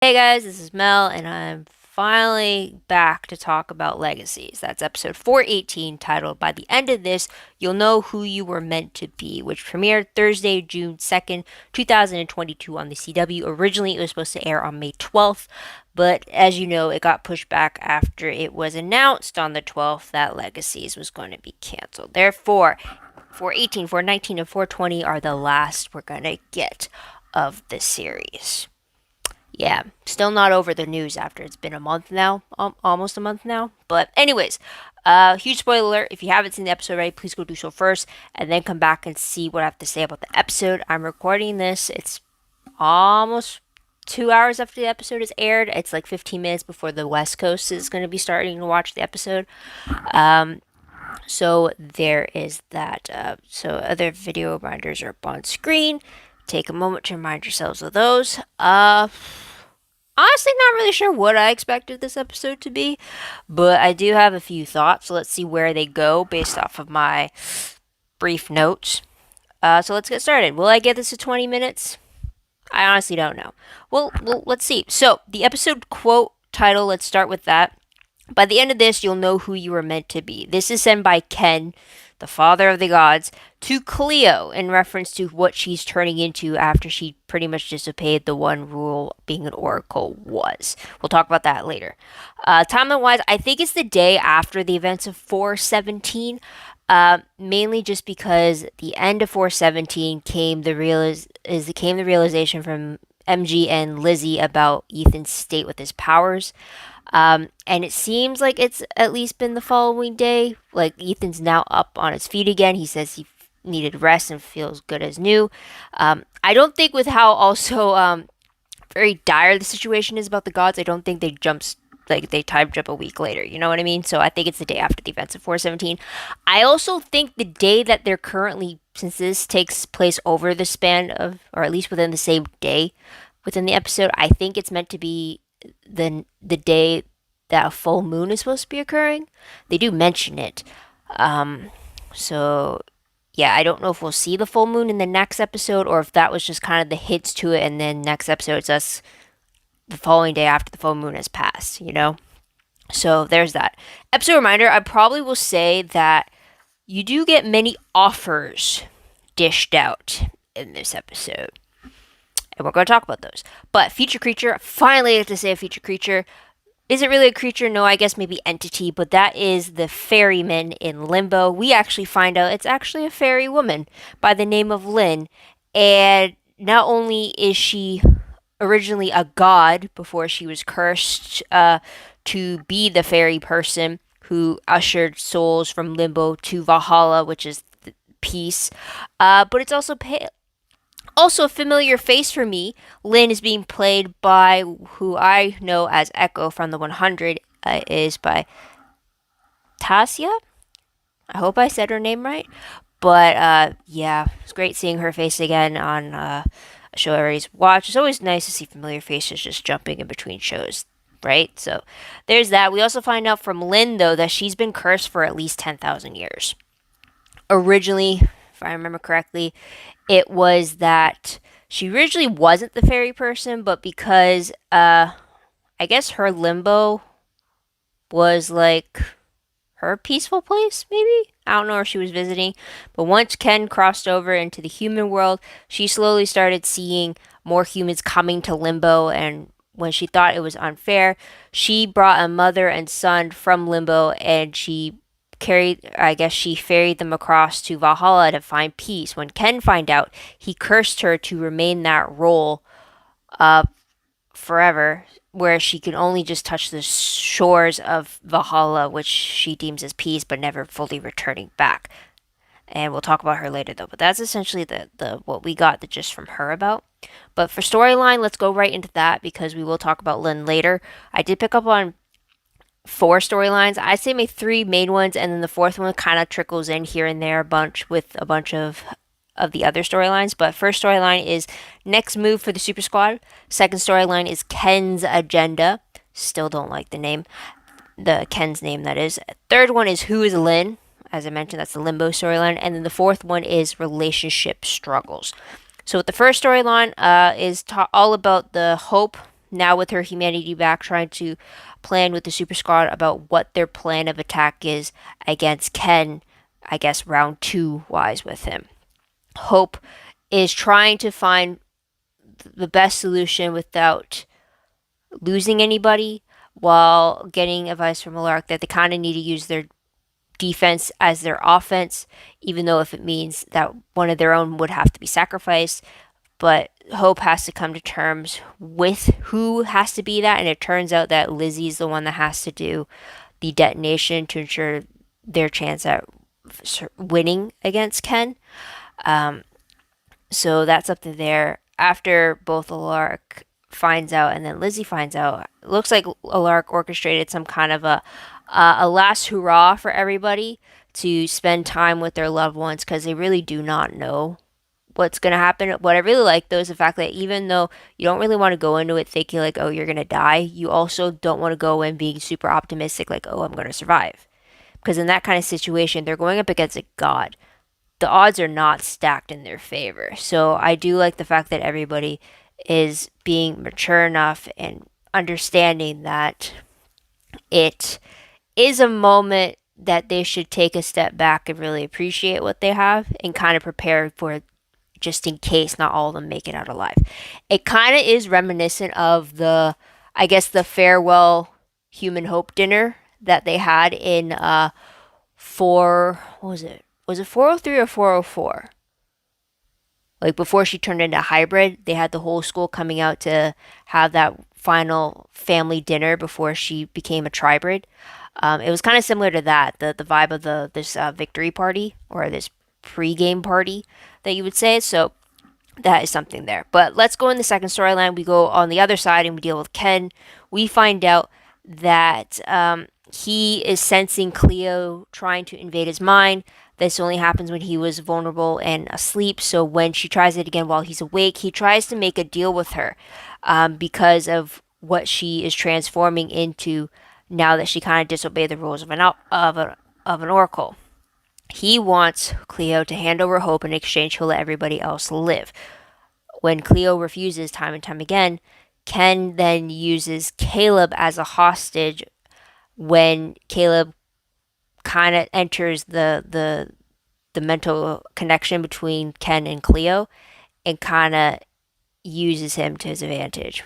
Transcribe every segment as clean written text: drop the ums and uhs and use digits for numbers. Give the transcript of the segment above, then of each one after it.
Hey guys, this is Mel, and I'm finally back to talk about Legacies. That's episode 418, titled By the End of This, You'll Know Who You Were Meant to Be, which premiered Thursday, June 2nd, 2022 on the CW. Originally, it was supposed to air on May 12th, but as you know, it got pushed back after it was announced on the 12th that Legacies was going to be canceled. Therefore, 418, 419, and 420 are the last we're going to get of the series. Yeah, still not over the news after it's been a month now, almost a month now. But anyways, huge spoiler alert. If you haven't seen the episode already, please go do so first, and then come back and see what I have to say about the episode. I'm recording this. It's almost 2 hours after the episode is aired. It's like 15 minutes before the West Coast is going to be starting to watch the episode. Um, so there is that. So other video reminders are up on screen. Take a moment to remind yourselves of those. Honestly, not really sure what I expected this episode to be, but I do have a few thoughts. So let's see where they go based off of my brief notes. So let's get started. Will I get this to 20 minutes? I honestly don't know. Well, let's see. So the episode quote title, let's start with that. By the end of this, you'll know who you were meant to be. This is sent by Ken, the father of the gods, to Cleo in reference to what she's turning into after she pretty much disobeyed the one rule being an oracle was. We'll talk about that later. Timeline wise, I think it's the day after the events of 417. Mainly just because the end of 417 came the realization from MG and Lizzie about Ethan's state with his powers. And it seems like it's at least been the following day. Like Ethan's now up on his feet again. He says he needed rest and feels good as new. I don't think with how also very dire the situation is about the gods, I don't think they time jump a week later. You know what I mean? So I think it's the day after the events of 417. I also think the day that they're currently, since this takes place over the span of, or at least within the same day within the episode, I think it's meant to be the day that a full moon is supposed to be occurring. They do mention it. So yeah, I don't know if we'll see the full moon in the next episode or if that was just kind of the hints to it, and then next episode it's us the following day after the full moon has passed, you know? So there's that. Episode reminder, I probably will say that you do get many offers dished out in this episode. And we're going to talk about those. But feature creature, finally I have to say a feature creature. Is it really a creature? No, I guess maybe entity, but that is the ferryman in Limbo. We actually find out it's actually a fairy woman by the name of Lynn. And not only is she originally a god before she was cursed to be the fairy person who ushered souls from Limbo to Valhalla, which is peace, but it's also a familiar face for me. Lynn is being played by who I know as Echo from the 100, is by Tasia. I hope I said her name right. But yeah, it's great seeing her face again on a show everybody's watch. It's always nice to see familiar faces just jumping in between shows, right? So there's that. We also find out from Lynn, though, that she's been cursed for at least 10,000 years. Originally, if I remember correctly, it was that she originally wasn't the fairy person, but because I guess her limbo was like her peaceful place, maybe? I don't know where she was visiting. But once Ken crossed over into the human world, she slowly started seeing more humans coming to Limbo, and when she thought it was unfair, she brought a mother and son from Limbo, and she ferried them across to Valhalla to find peace. When Ken found out, he cursed her to remain that role uh, forever, where she can only just touch the shores of Valhalla, which she deems as peace, but never fully returning back. And we'll talk about her later, though. But that's essentially the what we got the gist from her about. But for storyline, let's go right into that because we will talk about Lynn later. I did pick up on four storylines. I'd say my three main ones, and then the fourth one kind of trickles in here and there a bunch with a bunch of the other storylines. But first storyline is next move for the Super Squad. Second storyline is Ken's agenda. Still don't like the name. The Ken's name, that is. Third one is who is Lynn. As I mentioned, that's the Limbo storyline. And then the fourth one is relationship struggles. So with the first storyline is all about the hope now with her humanity back, trying to plan with the Super Squad about what their plan of attack is against Ken, I guess round 2 wise with him. Hope is trying to find the best solution without losing anybody, while getting advice from Alark that they kind of need to use their defense as their offense, even though if it means that one of their own would have to be sacrificed. But Hope has to come to terms with who has to be that, and it turns out that Lizzie's the one that has to do the detonation to ensure their chance at winning against Ken. So that's up to there. After both Alark finds out and then Lizzie finds out, it looks like Alark orchestrated some kind of a last hurrah for everybody to spend time with their loved ones, because they really do not know what's going to happen. What I really like, though, is the fact that even though you don't really want to go into it thinking like, oh, you're going to die, you also don't want to go in being super optimistic like, oh, I'm going to survive. Because in that kind of situation, they're going up against a god. The odds are not stacked in their favor. So I do like the fact that everybody is being mature enough and understanding that it is a moment that they should take a step back and really appreciate what they have and kind of prepare for, just in case not all of them make it out alive. It kind of is reminiscent of the, I guess, the farewell Human Hope dinner that they had in what was it? Was it 403 or 404? Like before she turned into hybrid, they had the whole school coming out to have that final family dinner before she became a tribrid. It was kind of similar to that, the vibe of this victory party, or this pre-game party that you would say. So that is something there. But let's go in the second storyline. We go on the other side and we deal with Ken. We find out that he is sensing Cleo trying to invade his mind. This only happens when he was vulnerable and asleep. So when she tries it again while he's awake, he tries to make a deal with her because of what she is transforming into now that she kind of disobeyed the rules of an oracle. He wants Cleo to hand over Hope. In exchange, he'll let everybody else live. When Cleo refuses time and time again, Ken then uses Caleb as a hostage when Caleb kind of enters the mental connection between Ken and Cleo, and kind of uses him to his advantage.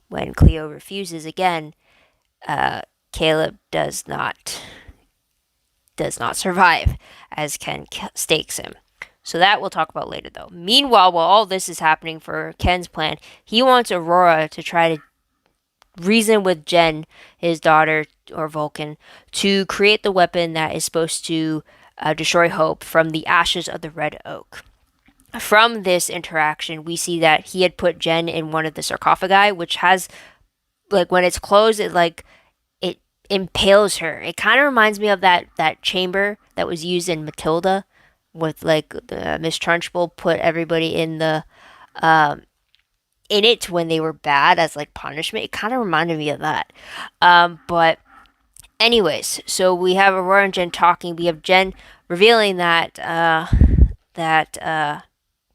When Cleo refuses again, Caleb does not survive, as Ken stakes him. So that we'll talk about later, though. Meanwhile, while all this is happening for Ken's plan, he wants Aurora to try to reason with Jen, his daughter, or Vulcan, to create the weapon that is supposed to destroy Hope from the ashes of the Red Oak. From this interaction, we see that he had put Jen in one of the sarcophagi, which has, like, when it's closed, it impales her. It kind of reminds me of that chamber that was used in Matilda, with like Miss Trunchbull put everybody in it when they were bad as like punishment. It kind of reminded me of that. But anyways, so we have Aurora and Jen talking. We have Jen revealing that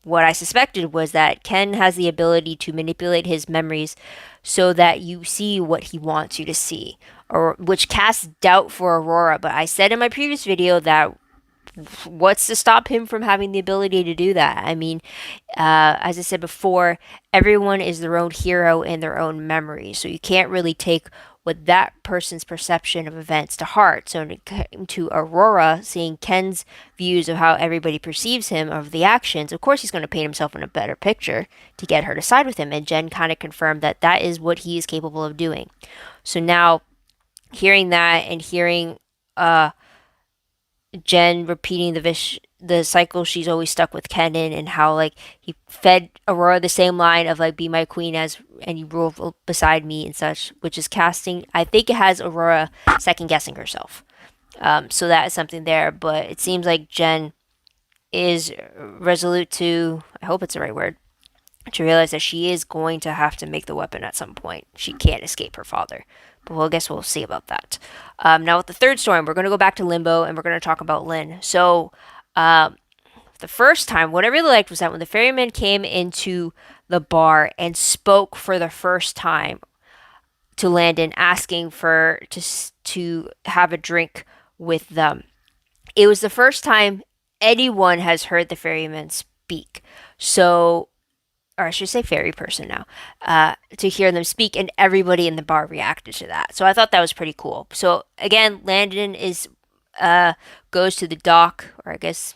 what I suspected was that Ken has the ability to manipulate his memories so that you see what he wants you to see, or which casts doubt for Aurora. But I said in my previous video that what's to stop him from having the ability to do that? I mean, as I said before, everyone is their own hero in their own memory, so you can't really take what that person's perception of events to heart. So when it came to Aurora, seeing Ken's views of how everybody perceives him, of the actions, of course he's going to paint himself in a better picture to get her to side with him, and Jen kind of confirmed that that is what he is capable of doing. So now, hearing that and hearing Jen repeating the cycle she's always stuck with Ken in, and how like he fed Aurora the same line of like, be my queen as and you rule beside me and such, which is casting, I think it has Aurora second guessing herself. So that is something there, but it seems like Jen is resolute to, I hope it's the right word, to realize that she is going to have to make the weapon at some point. She can't escape her father. But I guess we'll see about that. Now with the third story, we're going to go back to Limbo and we're going to talk about Lynn. So the first time, what I really liked was that when the ferryman came into the bar and spoke for the first time, to Landon, asking to have a drink with them. It was the first time anyone has heard the ferryman speak. So, or I should say fairy person now, to hear them speak, and everybody in the bar reacted to that. So I thought that was pretty cool. So again, Landon goes to the dock, or I guess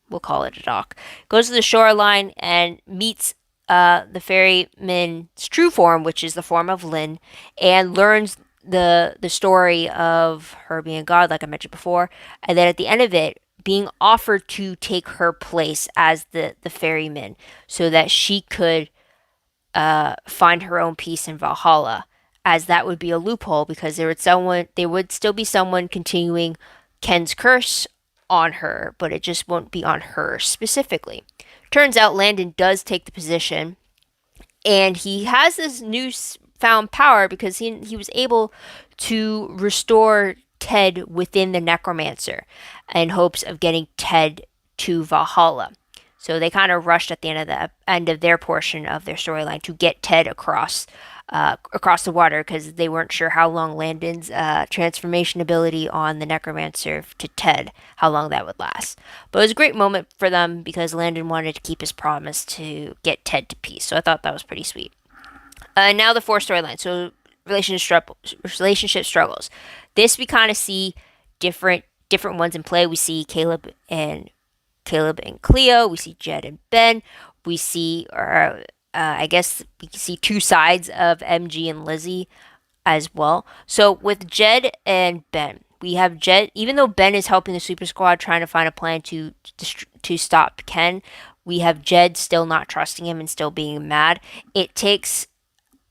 we'll call it a dock, goes to the shoreline and meets the ferryman's true form, which is the form of Lynn, and learns the story of her being a god, like I mentioned before, and then at the end of it, being offered to take her place as the ferryman, so that she could find her own peace in Valhalla, as that would be a loophole because there would still be someone continuing Ken's curse on her, but it just won't be on her specifically. Turns out Landon does take the position, and he has this newfound power because he was able to restore Ted within the necromancer in hopes of getting Ted to Valhalla. So they kind of rushed at the end of their portion of their storyline to get Ted across the water because they weren't sure how long Landon's transformation ability on the necromancer to Ted, how long that would last. But it was a great moment for them because Landon wanted to keep his promise to get Ted to peace. So I thought that was pretty sweet. Now the fourth storyline. So relationship struggles. This we kind of see different ones in play. We see Caleb and Cleo. We see Jed and Ben. We see, I guess we can see two sides of MG and Lizzie as well. So with Jed and Ben, we have Jed. Even though Ben is helping the Super Squad trying to find a plan to stop Ken, we have Jed still not trusting him and still being mad. It takes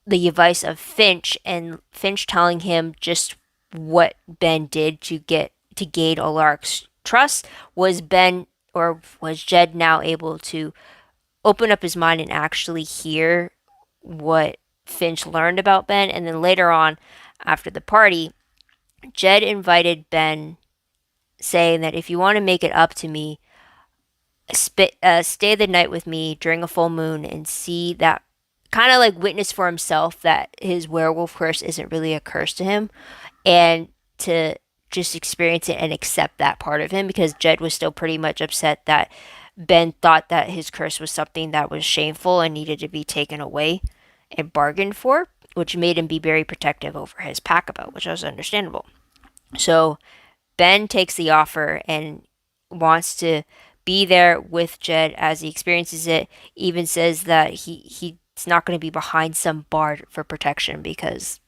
the advice of Finch, and Finch telling him just what Ben did to gain Alaric's trust. Was Jed now able to open up his mind and actually hear what Finch learned about Ben? And then later on, after the party, Jed invited Ben, saying that if you want to make it up to me, stay the night with me during a full moon and see that, kind of like witness for himself that his werewolf curse isn't really a curse to him, and to just experience it and accept that part of him, because Jed was still pretty much upset that Ben thought that his curse was something that was shameful and needed to be taken away and bargained for, which made him be very protective over his pack about, which was understandable. So Ben takes the offer and wants to be there with Jed as he experiences it. Even says that he's not going to be behind some bar for protection because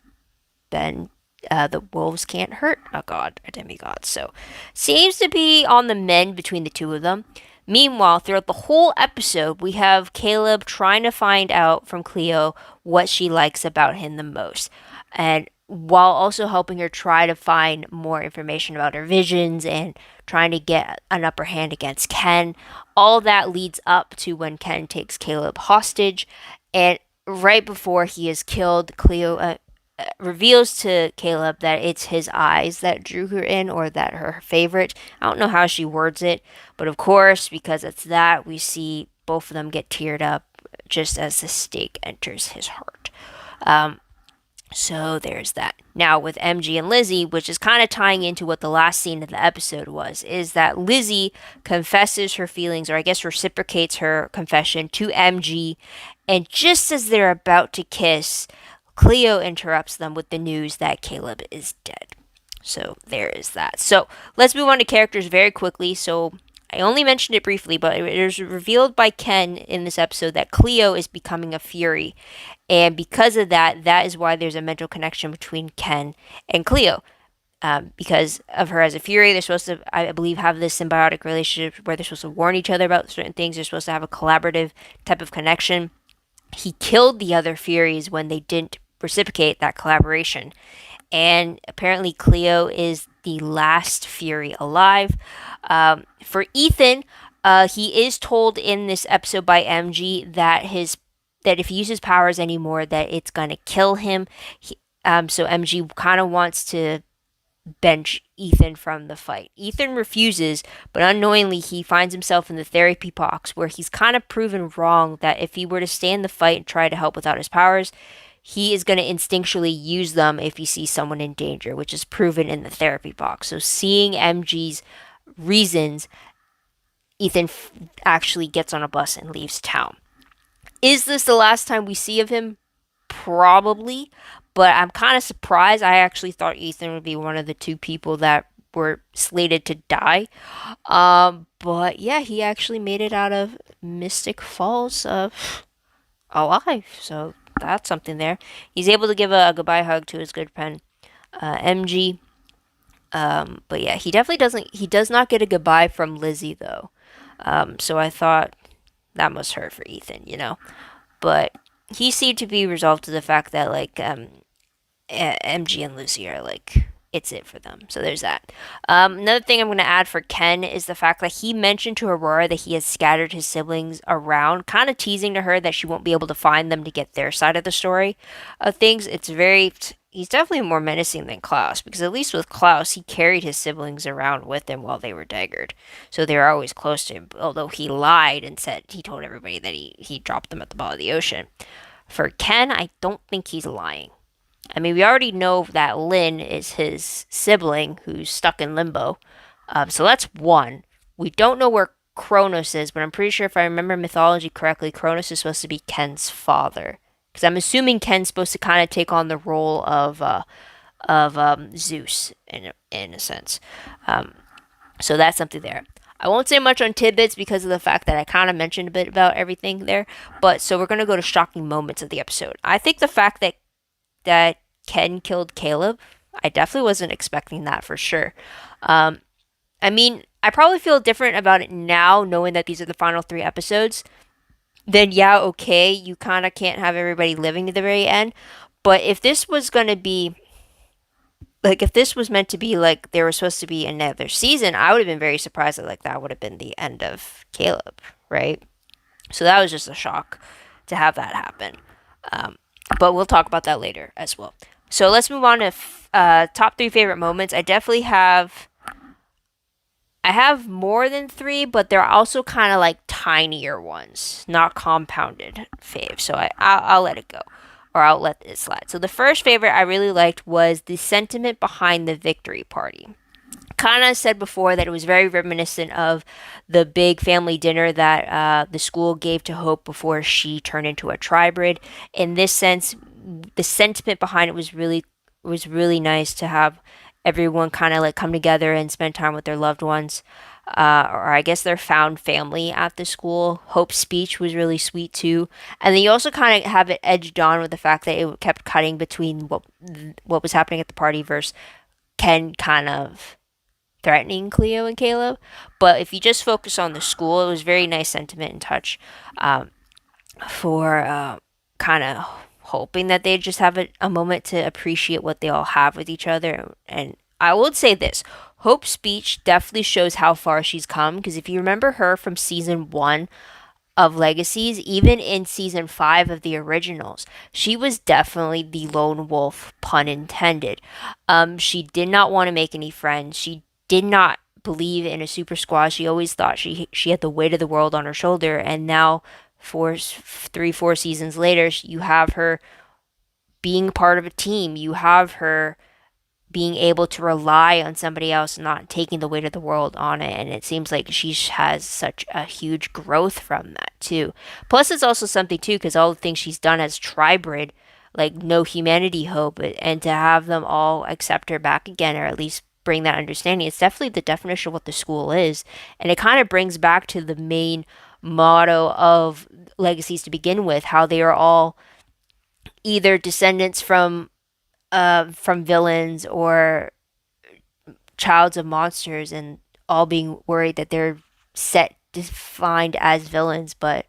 Ben, the wolves can't hurt a demigod. So seems to be on the mend between the two of them. Meanwhile, throughout the whole episode, we have Caleb trying to find out from Cleo what she likes about him the most, and while also helping her try to find more information about her visions and trying to get an upper hand against Ken. All that leads up to when Ken takes Caleb hostage, and right before he is killed, Cleo reveals to Caleb that it's his eyes that drew her in, or that her favorite. I don't know how she words it, but of course, because it's that, we see both of them get teared up just as the stake enters his heart. So there's that. Now with MG and Lizzie, which is kind of tying into what the last scene of the episode was, is that Lizzie confesses her feelings, or I guess reciprocates her confession to MG, and just as they're about to kiss, Cleo interrupts them with the news that Caleb is dead. So there is that. So let's move on to characters very quickly. So I only mentioned it briefly, but it was revealed by Ken in this episode that Cleo is becoming a Fury. And because of that, that is why there's a mental connection between Ken and Cleo. Because of her as a Fury, they're supposed to, I believe, have this symbiotic relationship where they're supposed to warn each other about certain things. They're supposed to have a collaborative type of connection. He killed the other Furies when they didn't reciprocate that collaboration. And apparently Cleo is the last Fury alive. For Ethan, he is told in this episode by MG that if he uses powers anymore, that it's going to kill him. So MG kind of wants to bench Ethan from the fight. Ethan refuses, but unknowingly he finds himself in the therapy box, where he's kind of proven wrong that if he were to stay in the fight and try to help without his powers, he is going to instinctually use them if he sees someone in danger, which is proven in the therapy box. So seeing MG's reasons, Ethan actually gets on a bus and leaves town. Is this the last time we see of him? Probably, but I'm kind of surprised. I actually thought Ethan would be one of the two people that were slated to die. But yeah, he actually made it out of Mystic Falls alive. So that's something there. He's able to give a goodbye hug to his good friend MG. But yeah, he definitely doesn't. He does not get a goodbye from Lizzie though. So I thought that must hurt for Ethan, But he seemed to be resolved to the fact that like MG and Lucy are like it's it for them. So there's that. Another thing I'm going to add for Ken is the fact that he mentioned to Aurora that he has scattered his siblings around, kind of teasing to her that she won't be able to find them to get their side of the story of things. He's definitely more menacing than Klaus, because at least with Klaus, he carried his siblings around with him while they were daggered. So they were always close to him, although he lied and said he told everybody that he dropped them at the bottom of the ocean. For Ken, I don't think he's lying. I mean, we already know that Lynn is his sibling who's stuck in limbo. So that's one. We don't know where Kronos is, but I'm pretty sure if I remember mythology correctly, Kronos is supposed to be Ken's father. Because I'm assuming Ken's supposed to kind of take on the role of Zeus in a sense. So that's something there. I won't say much on tidbits because of the fact that I kind of mentioned a bit about everything there. But so we're going to go to shocking moments of the episode. I think the fact that Ken killed Caleb, I definitely wasn't expecting that for sure. I mean, I probably feel different about it now, knowing that these are the final 3 episodes. Then yeah, okay, you kind of can't have everybody living to the very end. But if this was going to be like if this was meant to be like there was supposed to be another season, I would have been very surprised that like that would have been the end of Caleb, right? So that was just a shock to have that happen. But we'll talk about that later as well. So let's move on to top 3 favorite moments. I have more than 3, but they're also kind of like tinier ones, not compounded faves. So I'll let it go, or I'll let it slide. So the first favorite I really liked was the sentiment behind the victory party. Kind of said before that it was very reminiscent of the big family dinner that the school gave to Hope before she turned into a tribrid. In this sense, the sentiment behind it was really nice to have everyone kind of like come together and spend time with their loved ones, or I guess their found family at the school. Hope's speech was really sweet too, and then you also kind of have it edged on with the fact that it kept cutting between what was happening at the party versus Ken kind of threatening Cleo and Caleb. But if you just focus on the school, it was very nice sentiment and touch for kind of hoping that they just have a moment to appreciate what they all have with each other. And I would say this, Hope's speech definitely shows how far she's come, because if you remember her from season 1 of Legacies, even in season 5 of the originals, she was definitely the lone wolf, pun intended. She did not want to make any friends. She did not believe in a super squad. She always thought she had the weight of the world on her shoulder, and now 4 seasons later, you have her being part of a team. You have her being able to rely on somebody else, not taking the weight of the world on it. And it seems like she has such a huge growth from that too. Plus, it's also something too, because all the things she's done as tribrid, like no humanity hope, and to have them all accept her back again, or at least bring that understanding, it's definitely the definition of what the school is. And it kind of brings back to the main motto of Legacies to begin with, how they are all either descendants from villains or childs of monsters, and all being worried that they're defined as villains but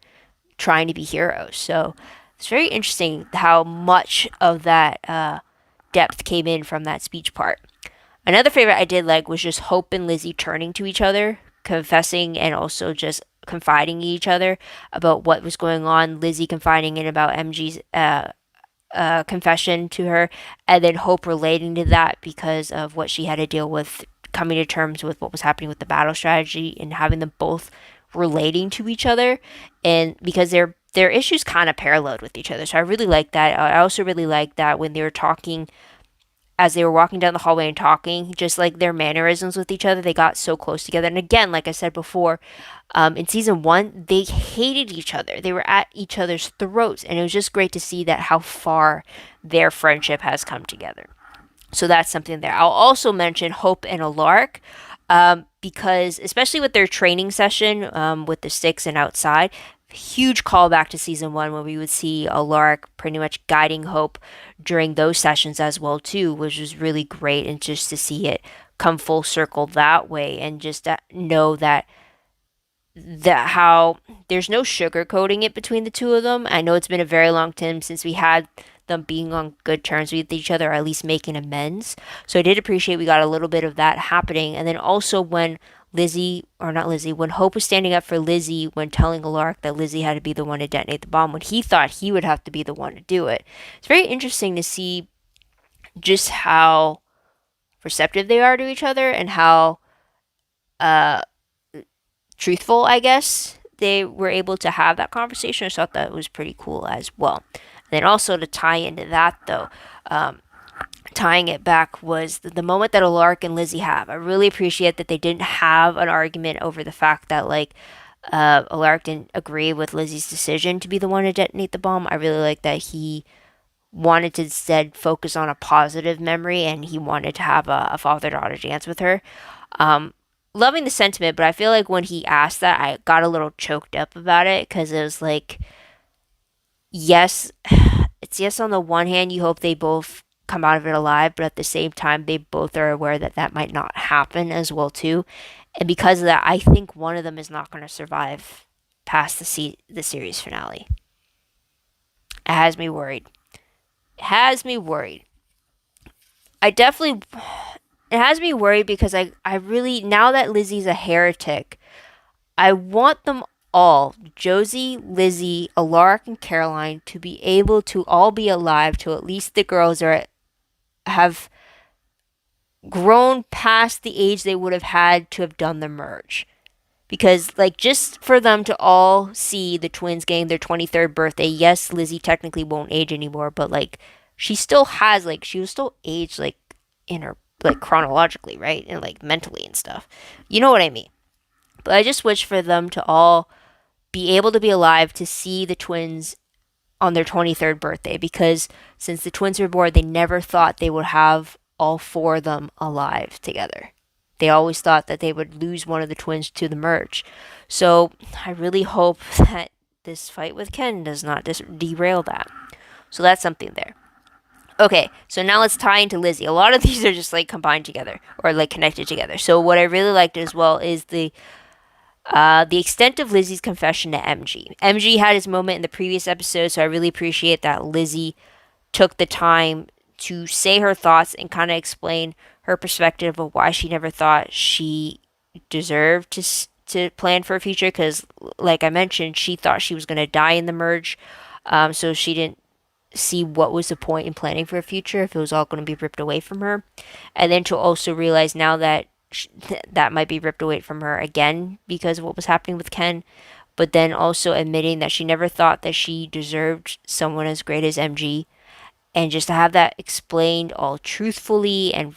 trying to be heroes. So it's very interesting how much of that depth came in from that speech part. Another favorite I did like was just Hope and Lizzie turning to each other, confessing, and also just confiding in each other about what was going on. Lizzie confiding in about MG's confession to her, and then Hope relating to that because of what she had to deal with, coming to terms with what was happening with the battle strategy, and having them both relating to each other. And because they're their issues kind of paralleled with each other. So I really like that. I also really like that when they were talking, as they were walking down the hallway and talking, just like their mannerisms with each other, they got so close together. And again, like I said before, in season one, they hated each other. They were at each other's throats, and it was just great to see that how far their friendship has come together. So that's something there. I'll also mention Hope and Alark, because especially with their training session with the sticks and outside, huge callback to season one when we would see Alark pretty much guiding Hope during those sessions as well too, which was really great, and just to see it come full circle that way, and just to know that how there's no sugarcoating it between the two of them. I know it's been a very long time since we had them being on good terms with each other, or at least making amends. So I did appreciate we got a little bit of that happening. And then also when Lizzie, or not Lizzie, when Hope was standing up for Lizzie when telling Alark that Lizzie had to be the one to detonate the bomb, when he thought he would have to be the one to do it. It's very interesting to see just how receptive they are to each other, and how uh, truthful, I guess, they were able to have that conversation. I thought that was pretty cool as well. And then also to tie into that, though, tying it back was the moment that Alark and Lizzie have. I really appreciate that they didn't have an argument over the fact that, like, Alark didn't agree with Lizzie's decision to be the one to detonate the bomb. I really like that he wanted to instead focus on a positive memory, and he wanted to have a father-daughter dance with her. Loving the sentiment, but I feel like when he asked that, I got a little choked up about it, because it was like, yes, it's yes, on the one hand, you hope they both come out of it alive, but at the same time, they both are aware that that might not happen as well too. And because of that, I think one of them is not going to survive past the series finale. It has me worried. It has me worried. I definitely It has me worried because I really, now that Lizzie's a heretic, I want them all, Josie, Lizzie, Alark, and Caroline, to be able to all be alive till at least the girls have grown past the age they would have had to have done the merge. Because, like, just for them to all see the twins getting their 23rd birthday, yes, Lizzie technically won't age anymore, but, like, she still has, like, she was still aged, like, in her, like, chronologically, right? And, like, mentally and stuff. You know what I mean? But I just wish for them to all be able to be alive to see the twins on their 23rd birthday, because since the twins were born, they never thought they would have all four of them alive together. They always thought that they would lose one of the twins to the merge. So I really hope that this fight with Ken does not derail that. So that's something there. Okay, so now let's tie into Lizzie. A lot of these are just like combined together, or like connected together. So what I really liked as well is the extent of Lizzie's confession to MG. MG had his moment in the previous episode, so I really appreciate that Lizzie took the time to say her thoughts and kind of explain her perspective of why she never thought she deserved to plan for a future. Because, like I mentioned, she thought she was going to die in the merge, so she didn't see what was the point in planning for a future if it was all going to be ripped away from her. And then to also realize now that that might be ripped away from her again because of what was happening with Ken, but then also admitting that she never thought that she deserved someone as great as MG, and just to have that explained all truthfully and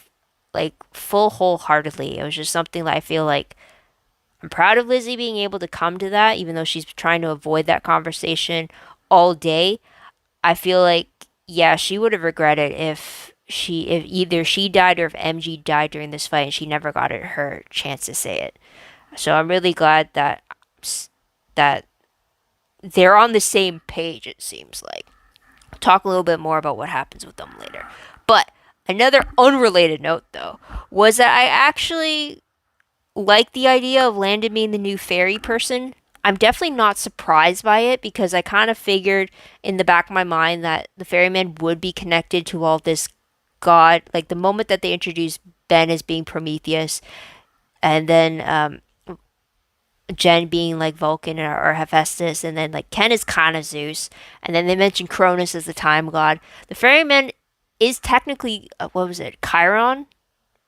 like full wholeheartedly. It was just something that I feel like I'm proud of Lizzie being able to come to that, even though she's trying to avoid that conversation all day. I feel like, yeah, she would have regretted if either she died or if MG died during this fight and she never got her chance to say it. So I'm really glad that they're on the same page, it seems like. I'll talk a little bit more about what happens with them later. But another unrelated note, though, was that I actually like the idea of Landon being the new fairy person. I'm definitely not surprised by it, because I kind of figured in the back of my mind that the ferryman would be connected to all this god. Like the moment that they introduced Ben as being Prometheus, and then Jen being like Vulcan or Hephaestus, and then like Ken is kind of Zeus, and then they mentioned Cronus as the time god. The ferryman is technically, what was it, Chiron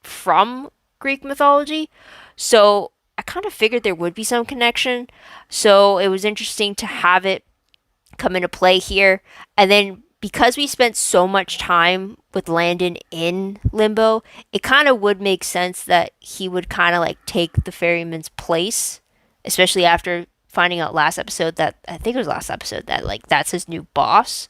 from Greek mythology. So I kind of figured there would be some connection. So it was interesting to have it come into play here. And then because we spent so much time with Landon in Limbo, it kind of would make sense that he would kind of like take the ferryman's place, especially after finding out last episode that I think it was last episode that like that's his new boss.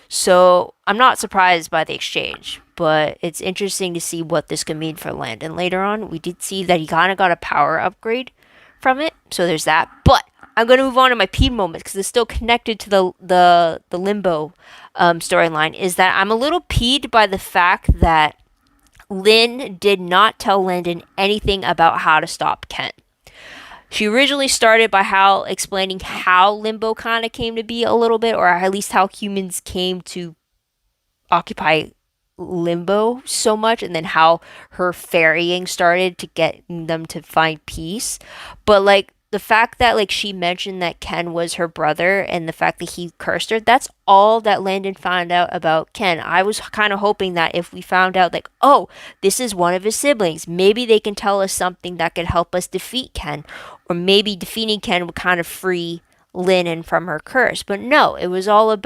So I'm not surprised by the exchange, but it's interesting to see what this could mean for Landon later on. We did see that he kind of got a power upgrade from it, so there's that. But I'm going to move on to my peed moments because it's still connected to the Limbo storyline. Is that I'm a little peed by the fact that Lynn did not tell Landon anything about how to stop Ken. She originally started by explaining how Limbo kind of came to be a little bit, or at least how humans came to occupy Limbo so much, and then how her ferrying started to get them to find peace. But like the fact that like she mentioned that Ken was her brother and the fact that he cursed her, that's all that Landon found out about Ken. I was kind of hoping that if we found out like, oh, this is one of his siblings, maybe they can tell us something that could help us defeat Ken, or maybe defeating Ken would kind of free Lynn from her curse. But no, it was all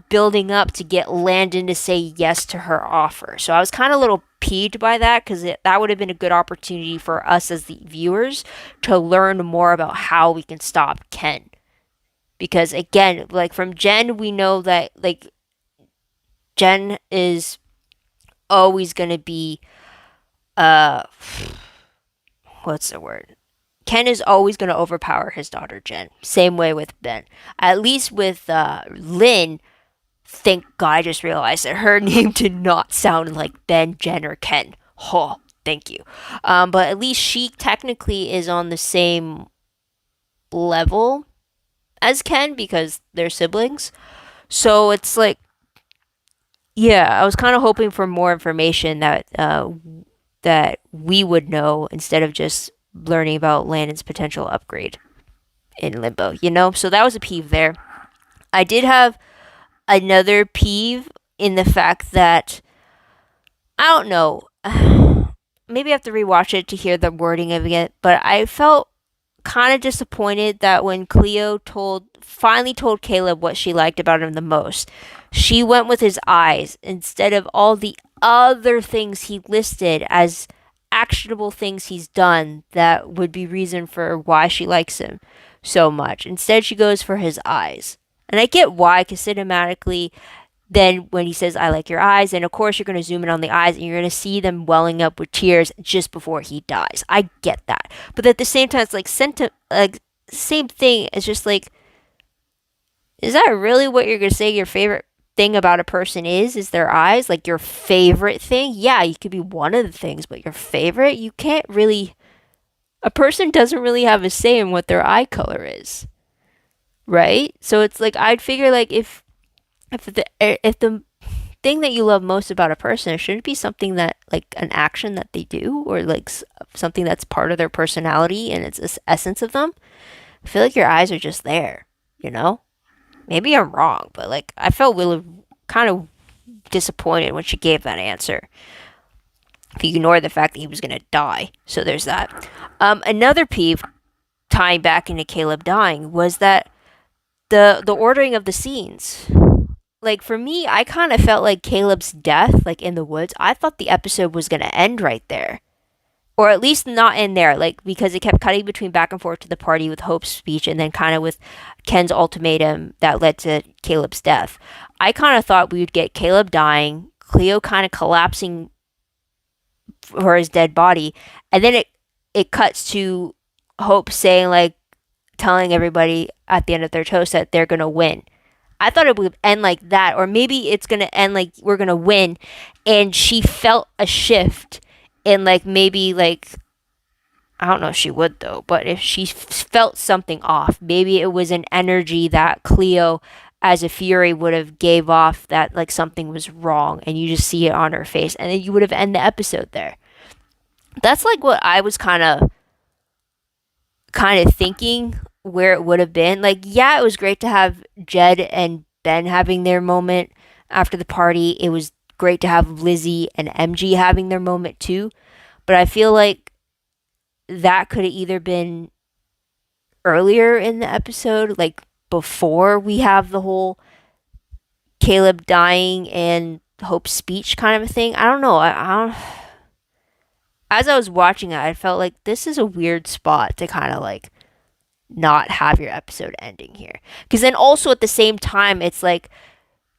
building up to get Landon to say yes to her offer. So I was kind of a little peeved by that because that would have been a good opportunity for us as the viewers to learn more about how we can stop Ken. Because again, like from Jen, we know that like Jen is always going to be what's the word? Ken is always going to overpower his daughter Jen. Same way with Ben. At least with Lynn, thank God I just realized that her name did not sound like Ben, Jen, or Ken. Oh, thank you. But at least she technically is on the same level as Ken because they're siblings. So it's like, yeah, I was kind of hoping for more information that we would know instead of just learning about Landon's potential upgrade in Limbo, you know? So that was a peeve there. I did have another peeve in the fact that, I don't know, maybe I have to rewatch it to hear the wording of it, but I felt kind of disappointed that when Cleo finally told Caleb what she liked about him the most, she went with his eyes instead of all the other things he listed as actionable things he's done that would be reason for why she likes him so much. Instead, she goes for his eyes. And I get why, because cinematically, then when he says, I like your eyes, and of course you're going to zoom in on the eyes and you're going to see them welling up with tears just before he dies. I get that. But at the same time, it's like, same thing. It's just like, is that really what you're going to say your favorite thing about a person is their eyes? Like your favorite thing? Yeah, you could be one of the things, but your favorite? You can't really, a person doesn't really have a say in what their eye color is. Right? So it's like, I'd figure like if the thing that you love most about a person, it shouldn't be something that like an action that they do or like something that's part of their personality and it's the essence of them. I feel like your eyes are just there, you know? Maybe I'm wrong, but like I felt really kind of disappointed when she gave that answer. If you ignore the fact that he was gonna die, so there's that. Another peeve tying back into Caleb dying was that the ordering of the scenes. Like for me, I kind of felt like Caleb's death, like in the woods. I thought the episode was gonna end right there. Or at least not in there, like because it kept cutting between back and forth to the party with Hope's speech and then kind of with Ken's ultimatum that led to Caleb's death. I kind of thought we would get Caleb dying, Cleo kind of collapsing for his dead body, and then it cuts to Hope saying like telling everybody at the end of their toast that they're gonna win. I thought it would end like that, or maybe it's gonna end like we're gonna win, and she felt a shift and like maybe like I don't know if she would though, but if she felt something off, maybe it was an energy that Cleo as a Fury would have gave off that like something was wrong and you just see it on her face and then you would have ended the episode there. That's like what I was kind of thinking where it would have been. Like yeah, it was great to have Jed and Ben having their moment after the party. It was great to have Lizzie and MG having their moment too, but I feel like that could have either been earlier in the episode, like before we have the whole Caleb dying and Hope's speech kind of a thing. I don't know. I don't. As I was watching it, I felt like this is a weird spot to kind of like not have your episode ending here. Because then also at the same time, it's like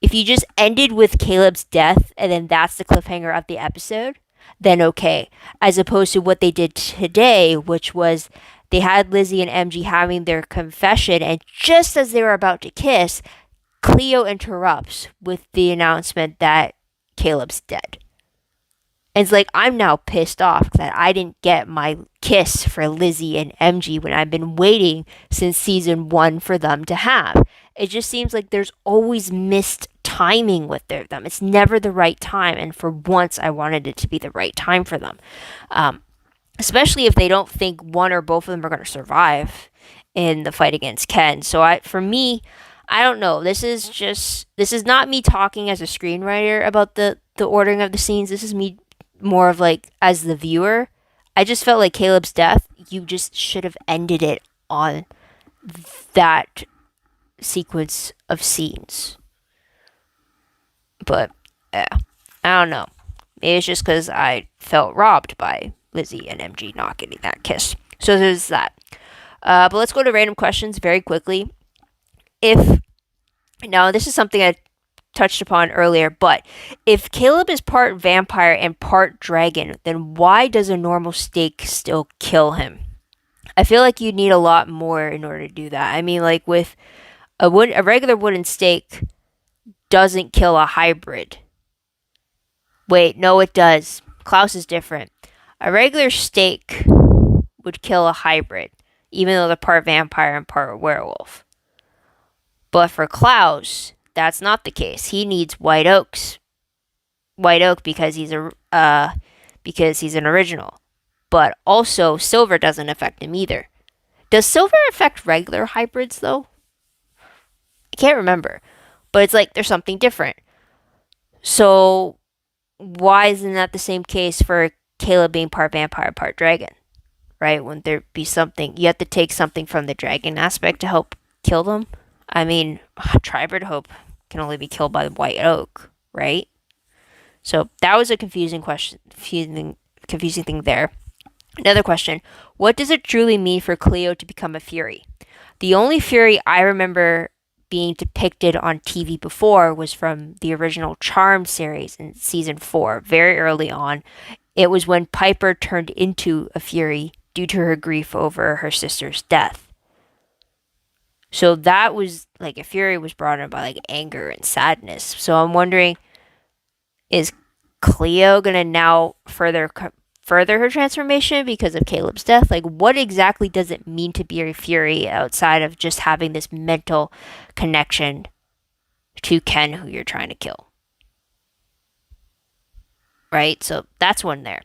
if you just ended with Caleb's death and then that's the cliffhanger of the episode, then okay. As opposed to what they did today, which was they had Lizzie and MG having their confession, and just as they were about to kiss, Cleo interrupts with the announcement that Caleb's dead. And it's like, I'm now pissed off that I didn't get my kiss for Lizzie and MG when I've been waiting since season 1 for them to have. It just seems like there's always missed timing with them. It's never the right time, and for once I wanted it to be the right time for them. Especially if they don't think one or both of them are going to survive in the fight against Ken. So for me, I don't know. This is not me talking as a screenwriter about the ordering of the scenes. This is me more of like as the viewer. I just felt like Caleb's death, you just should have ended it on that sequence of scenes. But yeah, I don't know. Maybe it's just because I felt robbed by Lizzie and MG not getting that kiss. So there's that. But let's go to random questions very quickly. Now this is something I touched upon earlier, but if Caleb is part vampire and part dragon, then why does a normal steak still kill him? I feel like you need a lot more in order to do that. I mean, like with a regular wooden steak doesn't kill a hybrid. Wait, no, it does. Klaus is different. A regular steak would kill a hybrid, even though they're part vampire and part werewolf. But for Klaus, that's not the case. He needs white oak because he's an original. But also, silver doesn't affect him either. Does silver affect regular hybrids though? I can't remember. But it's like there's something different. So why isn't that the same case for Caleb being part vampire, part dragon? Right? Wouldn't there be something? You have to take something from the dragon aspect to help kill them? I mean, Tribrid Hope can only be killed by the white oak, right? So that was a confusing thing there. Another question. What does it truly mean for Cleo to become a Fury? The only Fury I remember being depicted on TV before was from the original Charmed series in season 4, very early on. It was when Piper turned into a Fury due to her grief over her sister's death. So that was like a Fury was brought in by like anger and sadness. So I'm wondering, is Cleo gonna now further her transformation because of Caleb's death? Like, what exactly does it mean to be a Fury outside of just having this mental connection to Ken, who you're trying to kill? Right? So that's one there.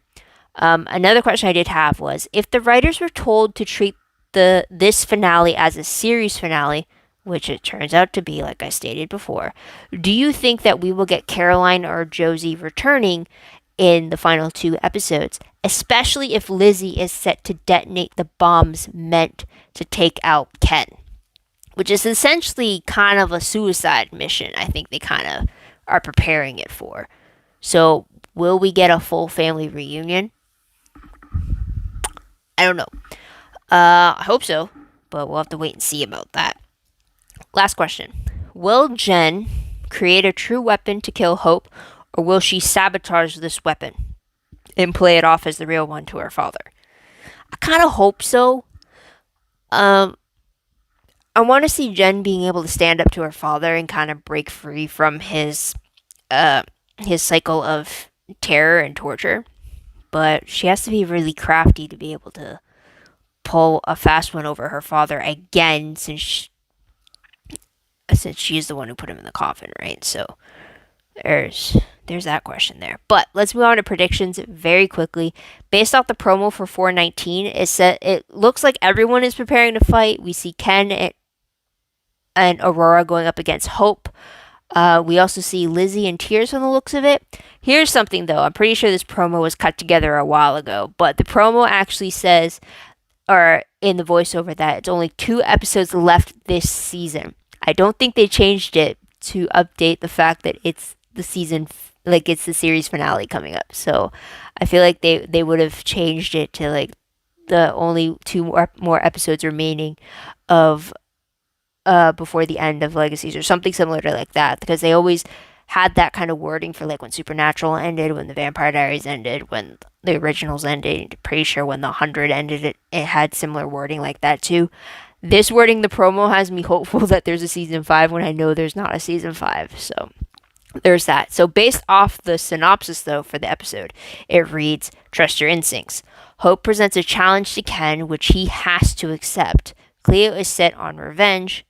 Another question I did have was, if the writers were told to treat this finale as a series finale, which it turns out to be, like I stated before, do you think that we will get Caroline or Josie returning in the final 2 episodes, especially if Lizzie is set to detonate the bombs meant to take out Ken, which is essentially kind of a suicide mission? I think they kind of are preparing it for. So will we get a full family reunion? I don't know. I hope so, but we'll have to wait and see about that. Last question. Will Jen create a true weapon to kill Hope, or will she sabotage this weapon and play it off as the real one to her father? I kind of hope so. I want to see Jen being able to stand up to her father and kind of break free from his cycle of terror and torture. But she has to be really crafty to be able to pull a fast one over her father again, since she's the one who put him in the coffin, right? So there's that question there. But let's move on to predictions very quickly. Based off the promo for 419, it looks like everyone is preparing to fight. We see Ken and Aurora going up against Hope. We also see Lizzie in tears from the looks of it. Here's something though. I'm pretty sure this promo was cut together a while ago, but the promo actually says or in the voiceover that it's only 2 episodes left this season. I don't think they changed it to update the fact that it's the season, like it's the series finale coming up. So I feel like they would have changed it to like the only 2 more episodes remaining of before the end of Legacies or something similar to like that, because they always had that kind of wording for like when Supernatural ended, when the Vampire Diaries ended, when the originals ended. Pretty sure when the 100 ended, it had similar wording like that too. This wording, the promo, has me hopeful that there's a season 5 when I know there's not a season 5. So there's that. So based off the synopsis though for the episode, it reads, "Trust your instincts. Hope presents a challenge to Ken, which he has to accept. Cleo is set on revenge,"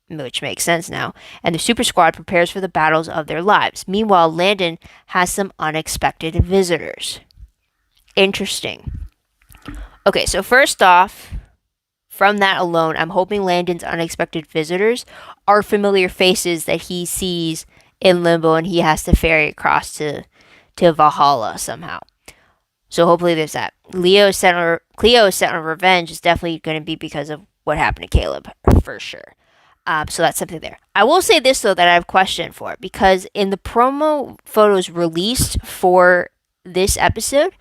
which makes sense now, "and the Super Squad prepares for the battles of their lives. Meanwhile, Landon has some unexpected visitors." Interesting. Okay, so first off, from that alone, I'm hoping Landon's unexpected visitors are familiar faces that he sees in Limbo and he has to ferry across to Valhalla somehow. So hopefully there's that. Cleo is set on revenge is definitely going to be because of what happened to Caleb, for sure. So that's something there. I will say this though that I have a question for, because in the promo photos released for this episode,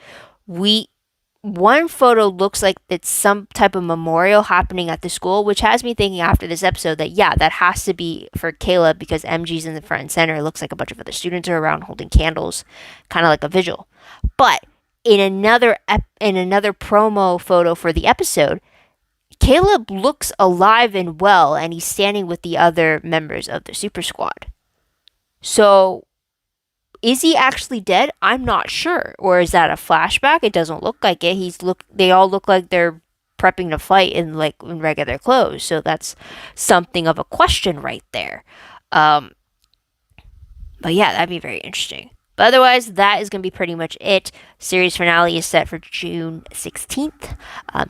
one photo looks like it's some type of memorial happening at the school, which has me thinking after this episode that yeah, that has to be for Caleb because MG's in the front and center. It looks like a bunch of other students are around holding candles, kind of like a vigil. But in another promo photo for the episode, Caleb looks alive and well, and he's standing with the other members of the Super Squad. So, is he actually dead? I'm not sure. Or is that a flashback? It doesn't look like it. They all look like they're prepping to fight in regular clothes. So that's something of a question right there. But yeah, that'd be very interesting. But otherwise, that is going to be pretty much it. Series finale is set for June 16th,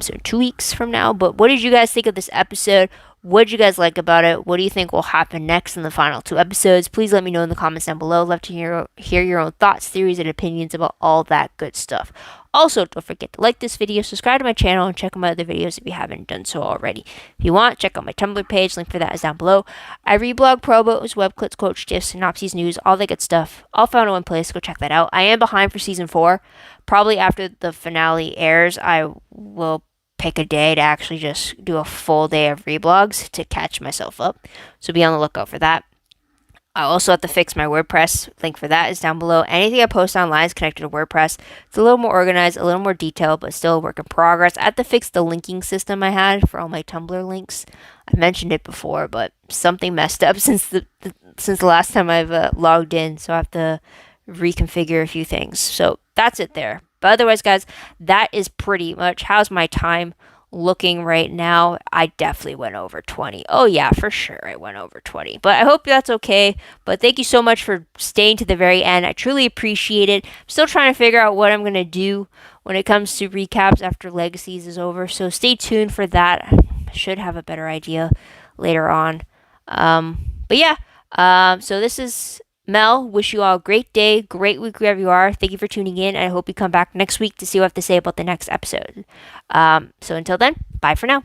so in 2 weeks from now. But what did you guys think of this episode? What did you guys like about it? What do you think will happen next in the final 2 episodes? Please let me know in the comments down below. I'd love to hear your own thoughts, theories, and opinions about all that good stuff. Also, don't forget to like this video, subscribe to my channel, and check out my other videos if you haven't done so already. If you want, check out my Tumblr page. Link for that is down below. I reblog promos, web clips, quotes, gifs, synopses, news, all that good stuff. All found in one place. Go check that out. I am behind for season 4. Probably after the finale airs, I will pick a day to actually just do a full day of reblogs to catch myself up. So be on the lookout for that. I also have to fix my WordPress. Link for that is down below. Anything I post online is connected to WordPress. It's a little more organized, a little more detailed, but still a work in progress. I have to fix the linking system I had for all my Tumblr links. I mentioned it before, but something messed up since the last time I've logged in, so I have to reconfigure a few things. So that's it there. But otherwise, guys, that is pretty much how's my time looking right now. I definitely went over 20. Oh yeah, for sure I went over 20. But I hope that's okay. But thank you so much for staying to the very end. I truly appreciate it. I'm still trying to figure out what I'm going to do when it comes to recaps after Legacies is over. So stay tuned for that. I should have a better idea later on. But yeah, so this is Mel. Wish you all a great day, great week wherever you are. Thank you for tuning in, and I hope you come back next week to see what I have to say about the next episode. So until then, bye for now.